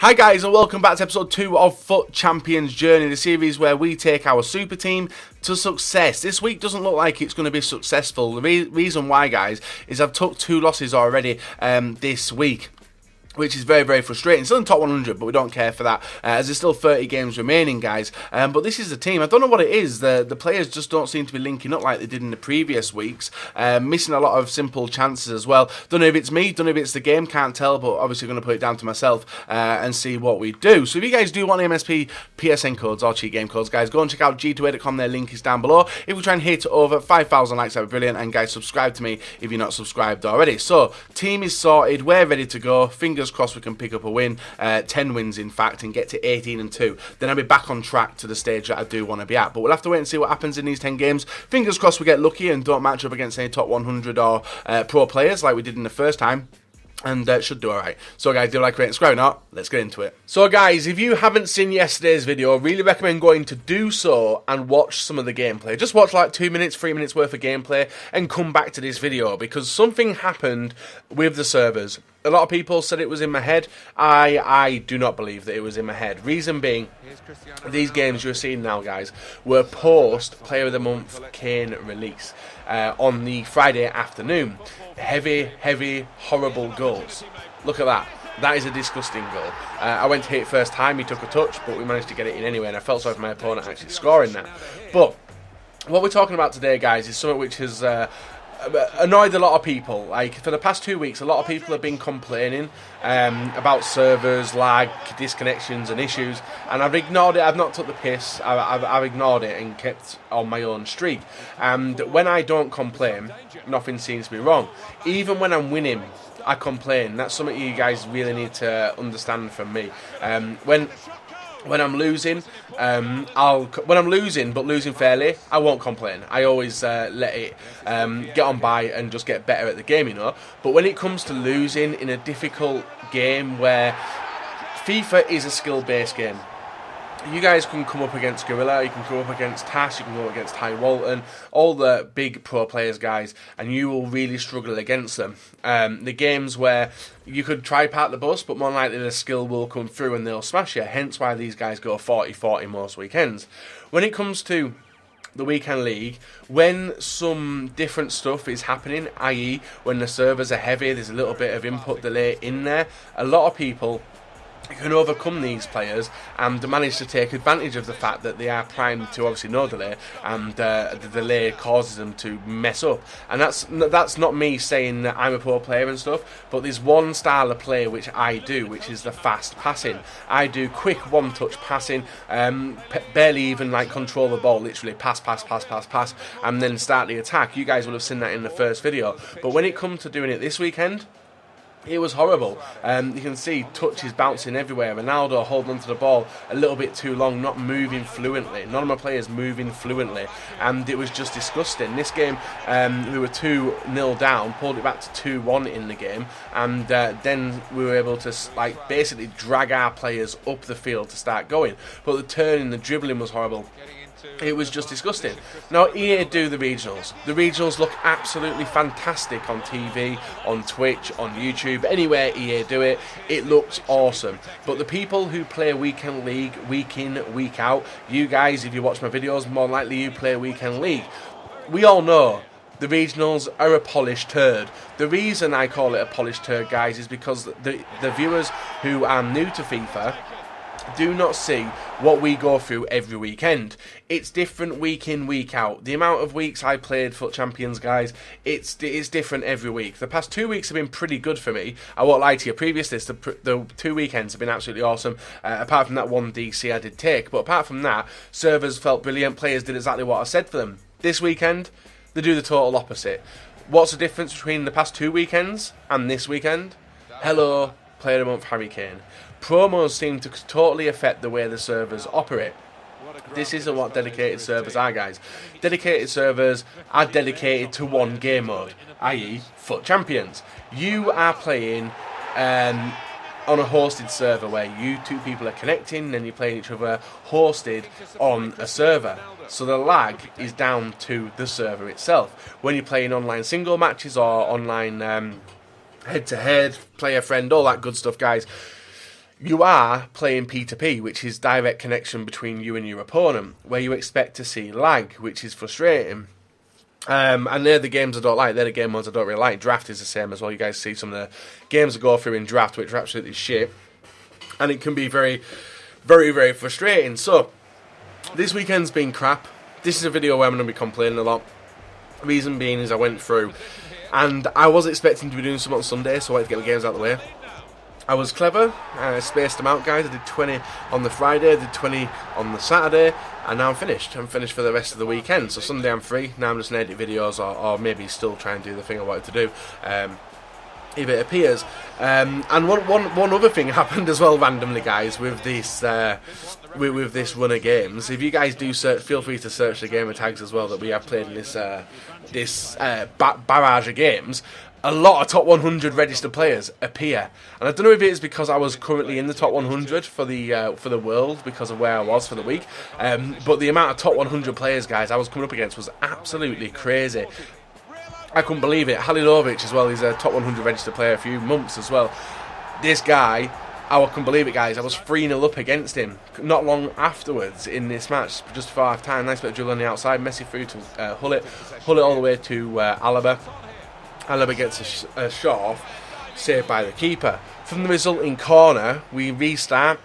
Hi guys and welcome back to episode 2 of FUT Champions Journey, the series where we take our super team to success. This week doesn't look like it's going to be successful. The reason why, guys, is I've took 2 losses already this week, which is very, very frustrating. Still in top 100, but we don't care for that, as there's still 30 games remaining, guys. But this is the team. I don't know what it is. The players just don't seem to be linking up like they did in the previous weeks. Missing a lot of simple chances as well. Don't know if it's me, don't know if it's the game, can't tell, but obviously going to put it down to myself and see what we do. So if you guys do want MSP PSN codes or cheat game codes, guys, go and check out g2a.com. Their link is down below. If we try and hit over 5,000 likes, that would be brilliant. And guys, subscribe to me if you're not subscribed already. So, team is sorted. We're ready to go. Fingers crossed we can pick up a win, 10 wins in fact, and get to 18-2. Then I'll be back on track to the stage that I do want to be at. But we'll have to wait and see what happens in these 10 games. Fingers crossed we get lucky and don't match up against any top 100 or pro players like we did in the first time. And should do alright. So guys, do like, rate and subscribe. Now, let's get into it. So guys, if you haven't seen yesterday's video, I really recommend going to do so and watch some of the gameplay. Just watch like 2 minutes, 3 minutes worth of gameplay and come back to this video, because something happened with the servers. A lot of people said it was in my head. I do not believe that it was in my head. Reason being, these games you're seeing now, guys, were post Player of the Month Kane release on the Friday afternoon. Heavy, horrible goals. Look at that. That is a disgusting goal. I went to hit it first time, he took a touch, but we managed to get it in anyway, and I felt sorry for my opponent actually scoring that. But what we're talking about today, guys, is something which has annoyed a lot of people. Like, for the past 2 weeks, a lot of people have been complaining about servers, lag, disconnections and issues, and I've ignored it. I've not took the piss. I've ignored it and kept on my own streak. And when I don't complain, nothing seems to be wrong. Even when I'm winning, I complain. That's something you guys really need to understand from me. When I'm losing, when I'm losing but losing fairly, I won't complain. I always let it get on by and just get better at the game, you know. But when it comes to losing in a difficult game where FIFA is a skill-based game, you guys can come up against Gorilla, you can come up against Tash, you can go up against Ty Walton, all the big pro players, guys, and you will really struggle against them. The games where you could try part the bus, but more likely the skill will come through and they'll smash you, hence why these guys go 40-40 most weekends. When it comes to the weekend league, when some different stuff is happening, i.e. when the servers are heavy, there's a little bit of input delay in there, a lot of people can overcome these players and manage to take advantage of the fact that they are primed to obviously no delay, and the delay causes them to mess up. And that's not me saying that I'm a poor player and stuff, but there's one style of play which I do, which is the fast passing. I do quick one-touch passing, barely even like control the ball, literally pass, and then start the attack. You guys will have seen that in the first video. But when it comes to doing it this weekend, it was horrible. You can see touches bouncing everywhere. Ronaldo holding onto the ball a little bit too long, not moving fluently. None of my players moving fluently, and it was just disgusting. This game, we were 2-0 down, pulled it back to 2-1 in the game, and then we were able to like basically drag our players up the field to start going. But the turning, the dribbling was horrible. It was just disgusting. Now, EA do the regionals. The regionals look absolutely fantastic on TV, on Twitch, on YouTube, anywhere EA do it. It looks awesome. But the people who play Weekend League week in, week out, you guys, if you watch my videos, more likely you play Weekend League. We all know the regionals are a polished turd. The reason I call it a polished turd, guys, is because the viewers who are new to FIFA do not see what we go through every weekend. It's different week in, week out. The amount of weeks I played FUT Champions, guys, it's different every week. The past 2 weeks have been pretty good for me. I won't lie to you. Previous to this, the 2 weekends have been absolutely awesome. Apart from that one DC I did take. But apart from that, servers felt brilliant. Players did exactly what I said for them. This weekend, they do the total opposite. What's the difference between the past 2 weekends and this weekend? Hello, Player of the Month Harry Kane. Promos seem to totally affect the way the servers operate. This isn't what dedicated servers are, guys. Dedicated servers are dedicated to one game mode, i.e. FUT Champions. You are playing on a hosted server where you 2 people are connecting and you're playing each other hosted on a server. So the lag is down to the server itself. When you're playing online single matches or online head-to-head, player friend, all that good stuff, guys, You are playing P2P, which is direct connection between you and your opponent, where you expect to see lag, which is frustrating. And they're the games I don't like. They're the game ones I don't really like. Draft is the same as well. You guys see some of the games I go through in Draft, which are absolutely shit. And it can be very, very, very frustrating. So, this weekend's been crap. This is a video where I'm going to be complaining a lot. Reason being is I went through, and I was expecting to be doing some on Sunday, so I wanted to get the games out of the way. I was clever, I spaced them out, guys. I did 20 on the Friday, I did 20 on the Saturday, and now I'm finished. I'm finished for the rest of the weekend. So Sunday I'm free. Now I'm just going to edit videos, or maybe still try and do the thing I wanted to do, if it appears. And one other thing happened as well randomly, guys, with this with this run of games. If you guys do search, feel free to search the gamer tags as well that we have played in this barrage of games. A lot of top 100 registered players appear, and I don't know if it is because I was currently in the top 100 for the world because of where I was for the week, but the amount of top 100 players, guys, I was coming up against was absolutely crazy. I couldn't believe it. Halilovic as well, he's a top 100 registered player a few months as well. This guy, I couldn't believe it, guys. I was 3-0 up against him not long afterwards in this match, just before half time. Nice bit of dribble on the outside, Messi through to Hullet all the way to Alaba. Alaba gets a shot off, saved by the keeper. From the resulting corner, we restart,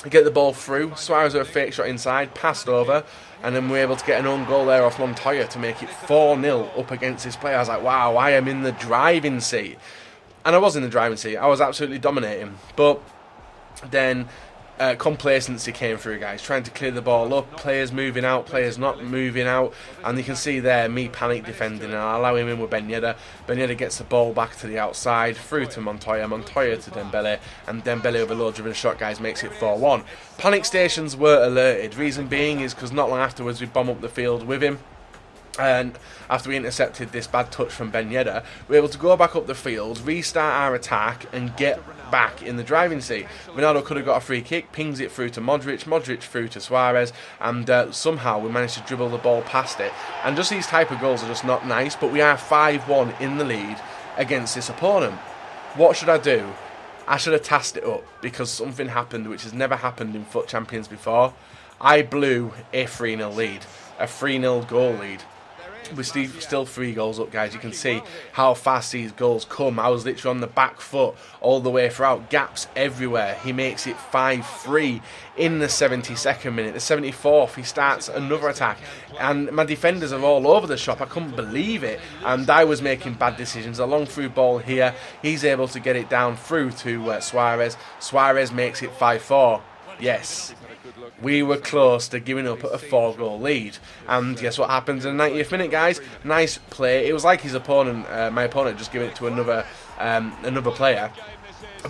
get the ball through. Suarez with a fake shot inside, passed over, and then we're able to get an own goal there off Montoya to make it 4-0 up against this player. I was like, wow, I am in the driving seat. And I was in the driving seat. I was absolutely dominating. But then complacency came through, guys, trying to clear the ball up, players moving out, players not moving out, and you can see there me panic defending, and I allow him in with Ben Yedder. Ben Yedder gets the ball back to the outside, through to Montoya to Dembele, and Dembele with a low driven shot, guys, makes it 4-1. Panic stations were alerted. Reason being is because not long afterwards we bomb up the field with him. And after we intercepted this bad touch from Ben Yedder, we were able to go back up the field, restart our attack, and get back in the driving seat. Ronaldo could have got a free kick, pings it through to Modric through to Suarez, and somehow we managed to dribble the ball past it. And just these type of goals are just not nice, but we are 5-1 in the lead against this opponent. What should I do? I should have tasked it up, because something happened which has never happened in FUT Champions before. I blew a 3-0 lead, a 3-0 goal lead. We're still 3 goals up, guys. You can see how fast these goals come. I was literally on the back foot all the way throughout. Gaps everywhere. He makes it 5-3 in the 72nd minute. The 74th, he starts another attack. And my defenders are all over the shop. I couldn't believe it. And I was making bad decisions. A long through ball here. He's able to get it down through to Suarez. Suarez makes it 5-4. Yes. We were close to giving up a 4-goal lead, and guess what happens in the 90th minute, guys? Nice play. It was like his opponent, my opponent, just giving it to another player,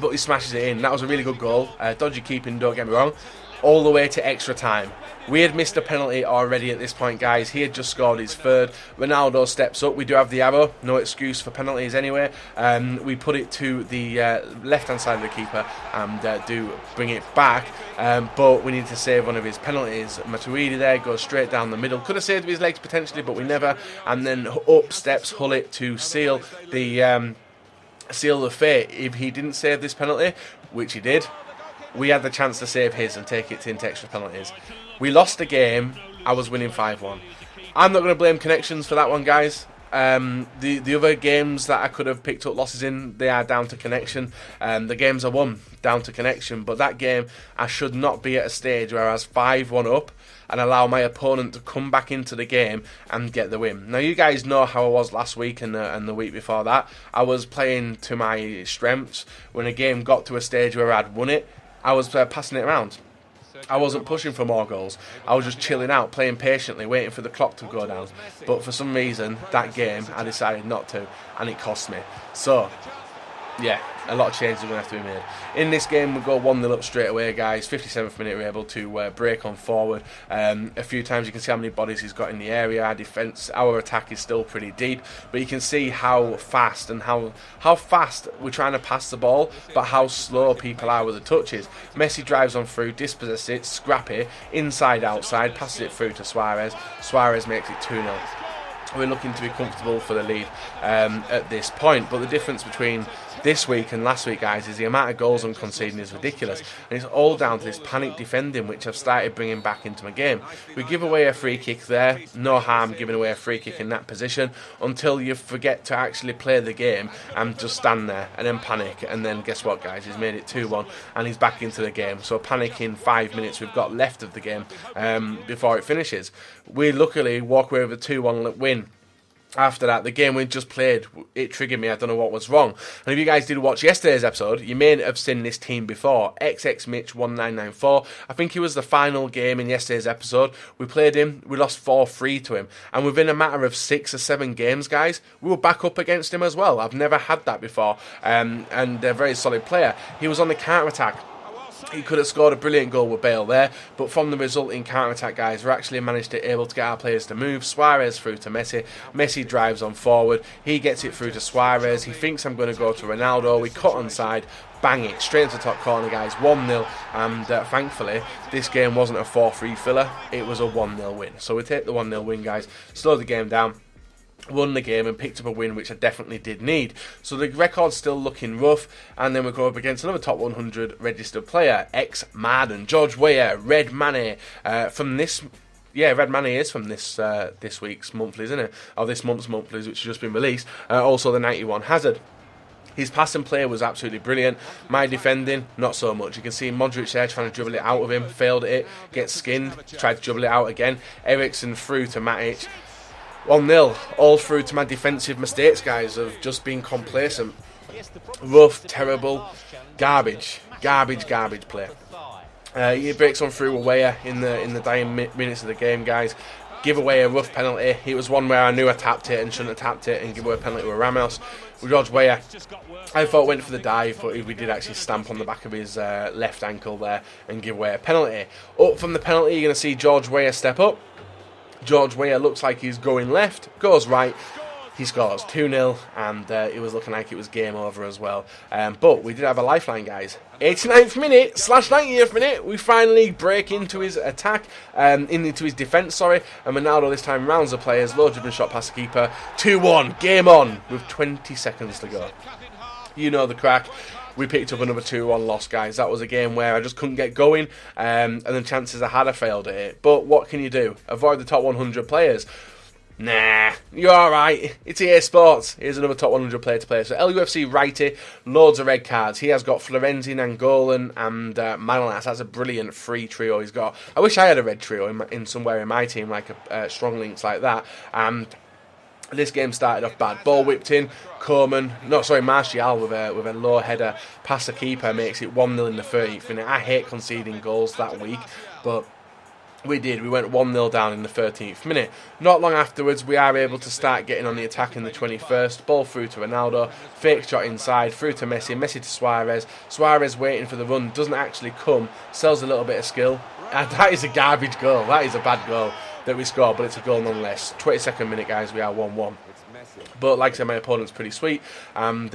but he smashes it in. That was a really good goal. Dodgy keeping, don't get me wrong. All the way to extra time. We had missed a penalty already at this point, guys. He had just scored his 3rd. Ronaldo steps up. We do have the arrow. No excuse for penalties anyway. We put it to the left-hand side of the keeper and do bring it back. But we need to save one of his penalties. Matuidi there goes straight down the middle. Could have saved with his legs potentially, but we never. And then up steps Hullet to seal the fate. If he didn't save this penalty, which he did, we had the chance to save his and take it into extra penalties. We lost the game. I was winning 5-1. I'm not going to blame connections for that one, guys. The other games that I could have picked up losses in, they are down to connection. The games I won, down to connection. But that game, I should not be at a stage where I was 5-1 up and allow my opponent to come back into the game and get the win. Now, you guys know how I was last week and the week before that. I was playing to my strengths. When a game got to a stage where I'd won it, I was passing it around. I wasn't pushing for more goals. I was just chilling out, playing patiently, waiting for the clock to go down. But for some reason, that game, I decided not to, and it cost me. So, yeah, a lot of changes are going to have to be made. In this game, we go 1-0 up straight away, guys. 57th minute, we're able to break on forward. A few times you can see how many bodies he's got in the area. Our defence, our attack is still pretty deep, but you can see how fast and how fast we're trying to pass the ball, but how slow people are with the touches. Messi drives on through, dispossesses it, scrappy, inside, outside, passes it through to Suarez. Suarez makes it 2-0. we're looking to be comfortable for the lead at this point. But the difference between this week and last week, guys, is the amount of goals I'm conceding is ridiculous, and it's all down to this panic defending, which I've started bringing back into my game. We give away a free kick there, no harm giving away a free kick in that position until you forget to actually play the game and just stand there and then panic, and then guess what, guys, he's made it 2-1 and he's back into the game. So panic in 5 minutes we've got left of the game before it finishes. We luckily walk away with a 2-1 win. After that, the game we just played, it triggered me. I don't know what was wrong. And if you guys did watch yesterday's episode, you may have seen this team before. XX Mitch 1994. I think he was the final game in yesterday's episode. We played him. We lost 4-3 to him. And within a matter of 6 or 7 games, guys, we were back up against him as well. I've never had that before. And a very solid player. He was on the counter-attack. He could have scored a brilliant goal with Bale there, but from the resulting counter-attack, guys, we're actually managed to able to get our players to move. Suarez through to Messi. Messi drives on forward. He gets it through to Suarez. He thinks I'm going to go to Ronaldo. We cut onside. Bang it straight into the top corner, guys. 1-0, and thankfully this game wasn't a 4-3 filler. It was a 1-0 win. So we take the 1-0 win, guys. Slow the game down. Won the game and picked up a win, which I definitely did need. So the record's still looking rough, and then we go up against another top 100 registered player, ex-Marden, George Weah, Red Mane, from this. Yeah, Red Mane is from this week's monthlies, isn't it? Or this month's monthlies, which has just been released. Also the 91 Hazard. His passing play was absolutely brilliant. My defending, not so much. You can see Modric there trying to dribble it out of him, failed at it, gets skinned, tried to dribble it out again. Eriksen through to Matic. 1-0, all through to my defensive mistakes, guys, of just being complacent. Rough, terrible, garbage play. He breaks on through Weah in the dying minutes of the game, guys. Give away a rough penalty. It was one where I knew I tapped it and shouldn't have tapped it, and give away a penalty with Ramos. With George Weah, I thought went for the dive, but we did actually stamp on the back of his left ankle there and give away a penalty. Up from the penalty, you're going to see George Weah step up. George Weah looks like he's going left, goes right, he scores 2-0, and it was looking like it was game over as well. But we did have a lifeline, guys. 89th minute / 90th minute, we finally break into his attack, into his defence, sorry, and Ronaldo this time rounds the players, low dribbling shot past the keeper, 2-1, game on, with 20 seconds to go. You know the crack. We picked up another 2-1 loss, guys. That was a game where I just couldn't get going, and the chances I had, I failed at it. But what can you do? Avoid the top 100 players? Nah, you're alright. It's EA Sports. Here's another top 100 player to play. So LUFC Righty, loads of red cards. He has got Florenzi, Nangolan, and Manolas. That's a brilliant free trio he's got. I wish I had a red trio in somewhere in my team, like a strong links like that. This game started off bad. Ball whipped in. Martial with a low header past the keeper makes it 1-0 in the 30th minute. I hate conceding goals that week, but we did. We went 1-0 down in the 13th minute. Not long afterwards, we are able to start getting on the attack in the 21st. Ball through to Ronaldo. Fake shot inside. Through to Messi. Messi to Suarez. Suarez waiting for the run. Doesn't actually come. Sells a little bit of skill. And that is a garbage goal. That is a bad goal that we scored, but it's a goal nonetheless. 22nd minute, guys, we are 1-1. But like I said, my opponent's pretty sweet and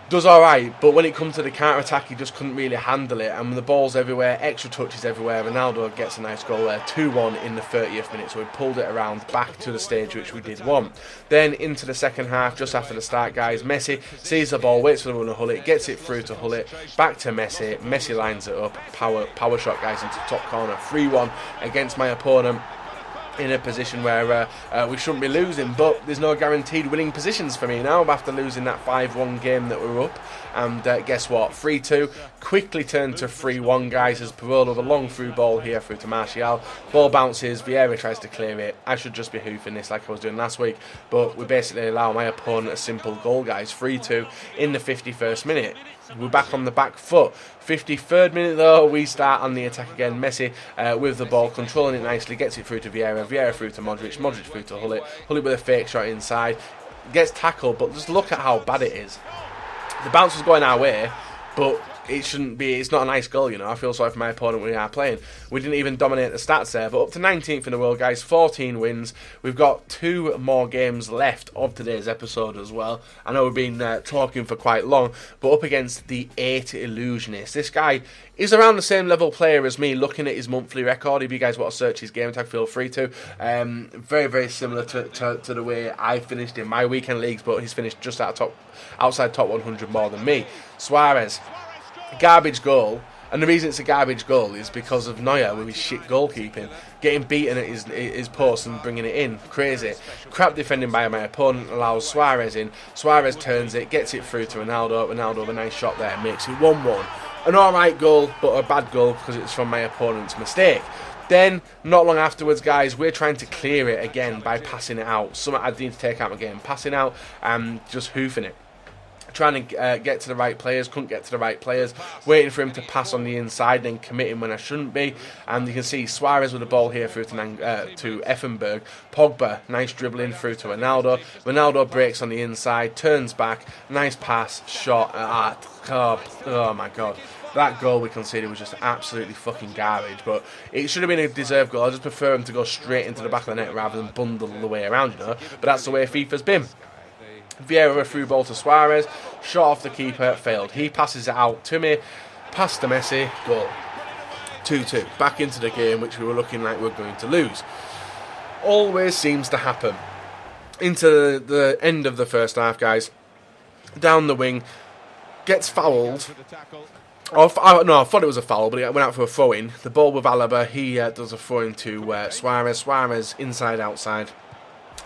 does alright, but when it comes to the counter-attack, he just couldn't really handle it, and the ball's everywhere, extra touches everywhere. Ronaldo gets a nice goal there, 2-1 in the 30th minute, so we pulled it around back to the stage which we did want. Then into the second half, just after the start, guys, Messi sees the ball, waits for the runner Hullet, gets it through to Hullet, back to Messi. Messi lines it up, power shot, guys, into the top corner, 3-1 against my opponent. In a position where we shouldn't be losing, but there's no guaranteed winning positions for me now after losing that 5-1 game that we were up. And guess what? 3-2 quickly turned to 3-1, guys, as Parolo with a long through ball here through to Martial. Ball bounces, Vieira tries to clear it. I should just be hoofing this like I was doing last week, but we basically allow my opponent a simple goal, guys. 3-2 in the 51st minute. We're back on the back foot. 53rd minute though, we start on the attack again. Messi with the ball, controlling it nicely, gets it through to Vieira. Vieira through to Modric. Modric through to Hullet. Hullet with a fake shot inside. Gets tackled, but just look at how bad it is. The bounce was going our way, but it shouldn't be. It's not a nice goal, I feel sorry for my opponent when we are playing. We didn't even dominate the stats there, but up to 19th in the world, guys. 14 wins. We've got 2 more games left of today's episode as well. I know we've been talking for quite long, but up against the 8 Illusionist. This guy is around the same level player as me. Looking at his monthly record, if you guys want to search his game tag, feel free to. Very, very similar to the way I finished in my weekend leagues, but he's finished just outside top 100 more than me. Suarez. Garbage goal, and the reason it's a garbage goal is because of Neuer with his shit goalkeeping, getting beaten at his post and bringing it in. Crazy. Crap defending by my opponent allows Suarez in. Suarez turns it, gets it through to Ronaldo. Ronaldo with a nice shot there, makes it 1-1. An alright goal, but a bad goal because it's from my opponent's mistake. Then, not long afterwards, guys, we're trying to clear it again by passing it out. Something I need to take out my game. Passing out and just hoofing it. Trying to get to the right players, couldn't get to the right players, waiting for him to pass on the inside, then committing when I shouldn't be. And you can see Suarez with the ball here through to Effenberg. Pogba, nice dribbling through to Ronaldo. Ronaldo breaks on the inside, turns back, nice pass, shot. Oh my god. That goal we conceded was just absolutely fucking garbage, but it should have been a deserved goal. I just prefer him to go straight into the back of the net rather than bundle the way around, But that's the way FIFA's been. Vieira through ball to Suarez, shot off the keeper, failed. He passes it out to me, pass to Messi, goal. 2-2. Back into the game, which we were looking like we were going to lose. Always seems to happen. Into the end of the first half, guys. Down the wing, gets fouled. I thought it was a foul, but it went out for a throw-in. The ball with Alaba, he does a throw-in to Suarez. Suarez inside, outside.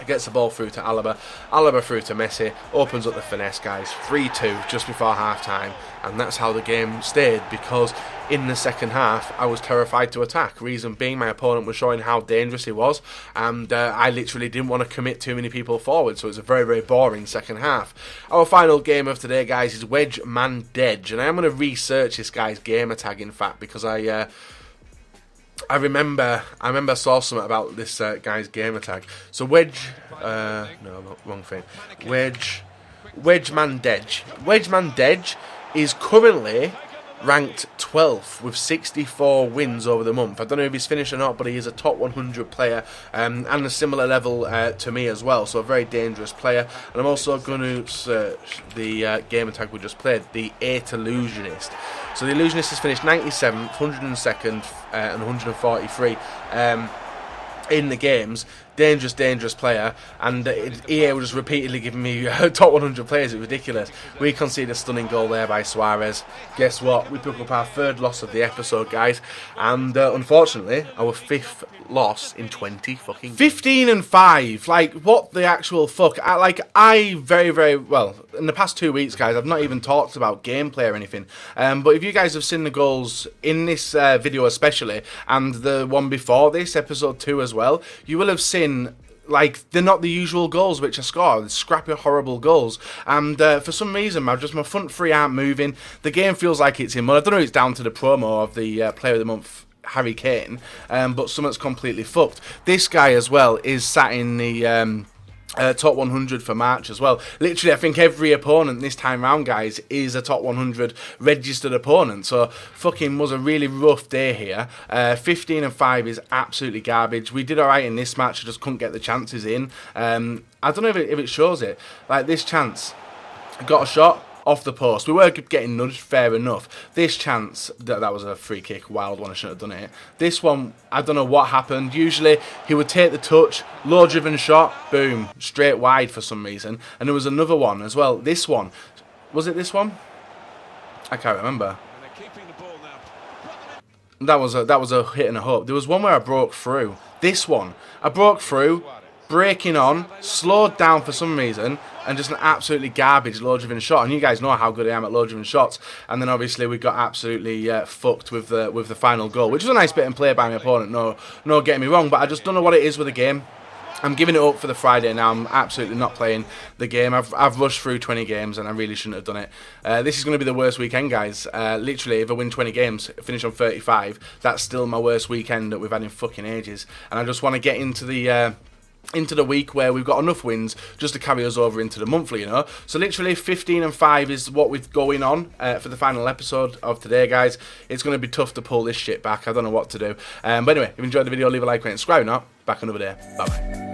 Gets the ball through to Alaba. Alaba through to Messi. Opens up the finesse, guys. 3-2 just before half-time. And that's how the game stayed, because in the second half, I was terrified to attack. Reason being, my opponent was showing how dangerous he was. And I literally didn't want to commit too many people forward. So it was a very, very boring second half. Our final game of today, guys, is Wedge Man Dedge. And I am going to research this guy's gamer tag, in fact, because I remember I saw something about this guy's gamer tag. So Wedge, wrong thing. Wedge Man Dedge. Wedge Man Dedge is currently ranked 12th with 64 wins over the month. I don't know if he's finished or not, but he is a top 100 player and a similar level to me as well. So a very dangerous player. And I'm also going to search the gamer tag we just played, the 8 Illusionist. So the Illusionist has finished 97th, 102nd, and 143 in the games. Dangerous player, and EA was just repeatedly giving me top 100 players. It's ridiculous. We conceded a stunning goal there by Suarez. Guess what? We pick up our 3rd loss of the episode, guys, and unfortunately, our 5th loss in 20 fucking 15-5. Like, what the actual fuck? I very, very well in the past 2 weeks, guys. I've not even talked about gameplay or anything. But if you guys have seen the goals in this video, especially, and the one before this, episode 2 as well, you will have seen. Like, they're not the usual goals which I score. They're scrappy, horrible goals. And for some reason, my front 3 aren't moving. The game feels like it's in mud. I don't know if it's down to the promo of the Player of the Month, Harry Kane, but something's completely fucked. This guy as well is sat in the top 100 for March as well. Literally, I think every opponent this time round, guys, is a top 100 registered opponent. So, fucking was a really rough day here. 15-5 is absolutely garbage. We did alright in this match, I just couldn't get the chances in. I don't know if it shows it. Like, this chance, got a shot off the post. We were getting nudged, fair enough. This chance, that was a free kick, wild one, I shouldn't have done it. This one, I don't know what happened. Usually, he would take the touch, low-driven shot, boom, straight wide for some reason. And there was another one as well. This one, was it this one? I can't remember. That was a hit and a hope. There was one where I broke through. This one, I broke through, breaking on, slowed down for some reason, and just an absolutely garbage low-driven shot. And you guys know how good I am at low-driven shots. And then obviously we got absolutely fucked with the final goal, which was a nice bit of play by my opponent. No, getting me wrong, but I just don't know what it is with the game. I'm giving it up for the Friday now. I'm absolutely not playing the game. I've rushed through 20 games and I really shouldn't have done it. This is going to be the worst weekend, guys. Literally, if I win 20 games, finish on 35, that's still my worst weekend that we've had in fucking ages. And I just want to get into the into the week where we've got enough wins just to carry us over into the monthly, you know. So literally 15-5 is what we're going on for the final episode of today, guys. It's going to be tough to pull this shit back. I don't know what to do. But anyway, if you enjoyed the video, leave a like, comment, and subscribe. Now, back another day. Bye-bye.